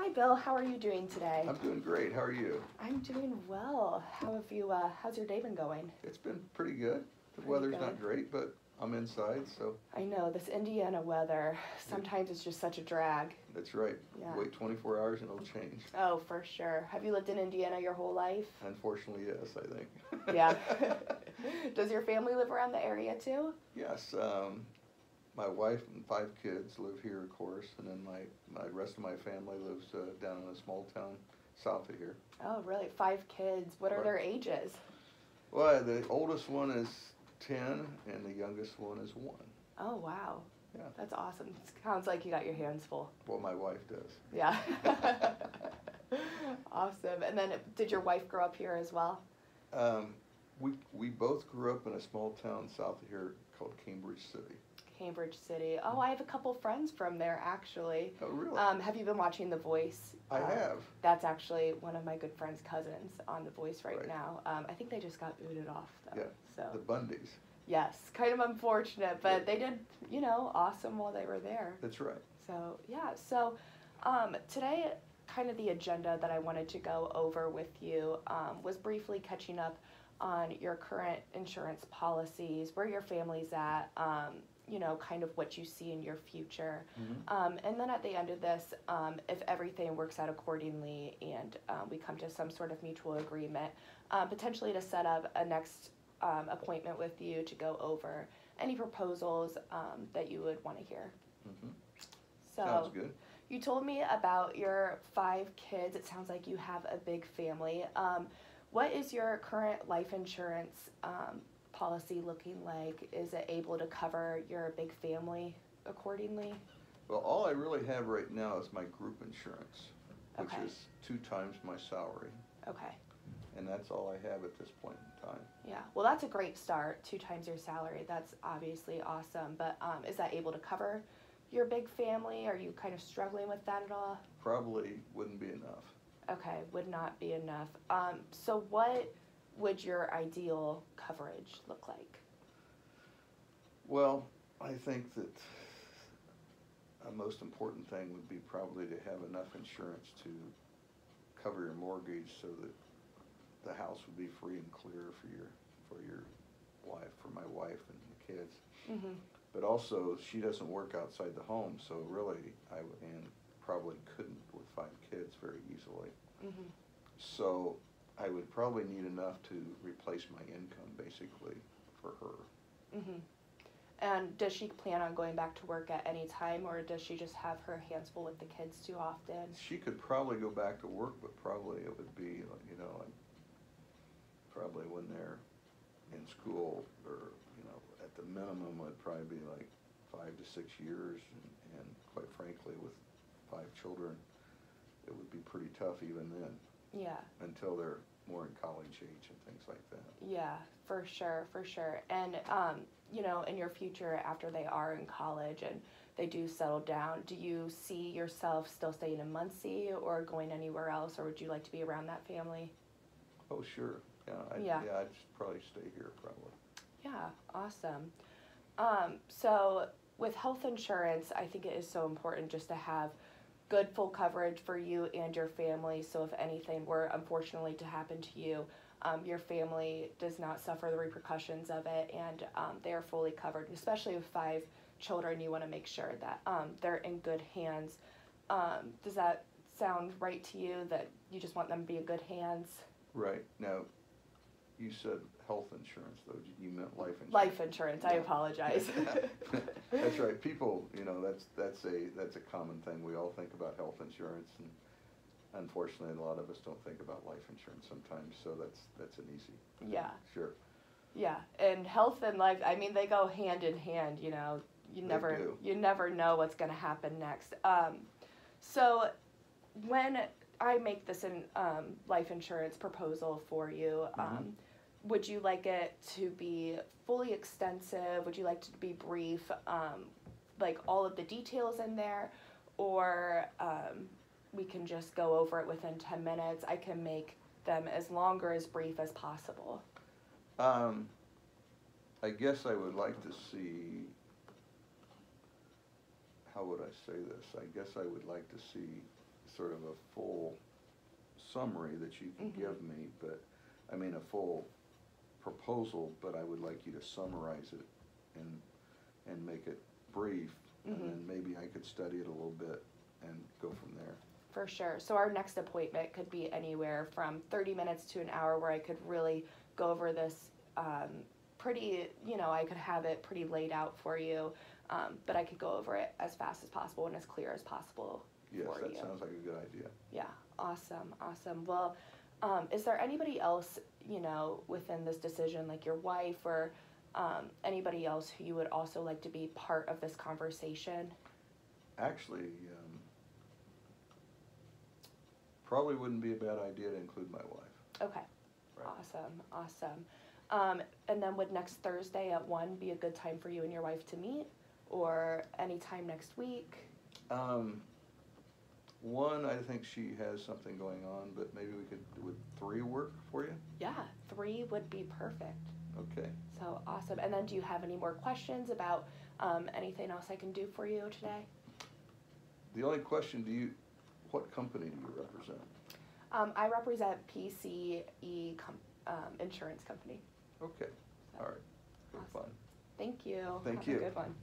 Hi, Bill. How are you doing today? I'm doing great. How are you? I'm doing well. How have you? How's your day been going? It's been pretty good. The Pretty weather's good. not great, but I'm inside, so I know this Indiana weather. Sometimes it's just such a drag. that's right. Yeah. Wait 24 hours and it'll change. Oh, for sure. Have you lived in Indiana your whole life? Unfortunately, yes, I think. Yeah. Does your family live around the area too? Yes. My wife and 5 kids live here, of course, and then my rest of my family lives down in a small town south of here. Oh, really? 5 kids. What are Right. their ages? Well, the oldest one is 10, and the youngest one is 1. Oh, wow. Yeah. That's awesome. Sounds like you got your hands full. Well, my wife does. Yeah. Awesome. And then did your wife grow up here as well? We both grew up in a small town south of here called Cambridge City. Cambridge City. Oh, I have a couple friends from there actually. Oh, really? Have you been watching The Voice? I have. That's actually one of my good friend's cousins on The Voice right Right. now. I think they just got booted off though. Yeah. So The Bundys. yes, kind of unfortunate, but Yeah. they did, awesome while they were there. That's right. So yeah, so today, kind of the agenda that I wanted to go over with you was briefly catching up on your current insurance policies, where your family's at, kind of what you see in your future. Mm-hmm. And then at the end of this, if everything works out accordingly and we come to some sort of mutual agreement, potentially to set up a next appointment with you to go over any proposals that you would want to hear. Mm-hmm. So Sounds good. you told me about your 5 kids. It sounds like you have a big family. What is your current life insurance policy looking like? Is it able to cover your big family accordingly? Well, all I really have right now is my group insurance, which Okay. is 2 times my salary, Okay. and that's all I have at this point in time. Yeah. Well, that's a great start. 2 times your salary. That's obviously awesome. But is that able to cover your big family? Are you kind of struggling with that at all? Probably wouldn't be enough. Okay, would not be enough. So what would your ideal coverage look like? Well, I think that a most important thing would be probably to have enough insurance to cover your mortgage so that the house would be free and clear for your wife, for my wife and the kids. Mm-hmm. But also, she doesn't work outside the home, so really, and probably couldn't with 5 kids very easily. Mm-hmm. So I would probably need enough to replace my income, basically, for her. Mm-hmm. And does she plan on going back to work at any time, or does she just have her hands full with the kids too often? She could probably go back to work, but probably it would be, probably when they're in school, or, at the minimum, would probably be like 5 to 6 years, and quite frankly, with 5 children, it would be pretty tough even then. Yeah. Until they're more in college age and things like that. Yeah, for sure, for sure. And, in your future, after they are in college and they do settle down, do you see yourself still staying in Muncie or going anywhere else, or would you like to be around that family? Oh, sure. Yeah. I'd probably stay here, probably. Yeah, awesome. So with health insurance, I think it is so important just to have good full coverage for you and your family, so if anything were unfortunately to happen to you, your family does not suffer the repercussions of it, and they are fully covered. Especially with 5 children, you want to make sure that they're in good hands. Does that sound right to you, that you just want them to be in good hands? Right. Now, you said health insurance, though. You meant life insurance. Life insurance. I apologize. That's right. People, that's a common thing. We all think about health insurance, and unfortunately, a lot of us don't think about life insurance sometimes. So that's an easy. Yeah. Sure. Yeah, and health and life, I mean, they go hand in hand, you never know what's going to happen next. So when I make this life insurance proposal for you, Mm-hmm. Would you like it to be fully extensive? Would you like it to be brief, like all of the details in there? Or we can just go over it within 10 minutes. I can make them as long or as brief as possible. I guess I would like to see, how would I say this? I guess I would like to see sort of a full summary that you can give me, but, I mean, a full proposal, but I would like you to summarize it and make it brief, and then maybe I could study it a little bit and go from there. For sure. So our next appointment could be anywhere from 30 minutes to an hour, where I could really go over this pretty, I could have it pretty laid out for you, but I could go over it as fast as possible and as clear as possible Yes, for you. that sounds like a good idea. Yeah, awesome. Well, is there anybody else, within this decision, like your wife or anybody else who you would also like to be part of this conversation? Actually, probably wouldn't be a bad idea to include my wife. Okay. Right. Awesome. And then would next Thursday at 1 be a good time for you and your wife to meet, or any time next week? One, I think she has something going on, but maybe would 3 work for you? Yeah, 3 would be perfect. Okay. So awesome. And then do you have any more questions about anything else I can do for you today? The only question, what company do you represent? I represent PCE Insurance Company. Okay, all right, good fun. Thank you. Thank Have you. a good one.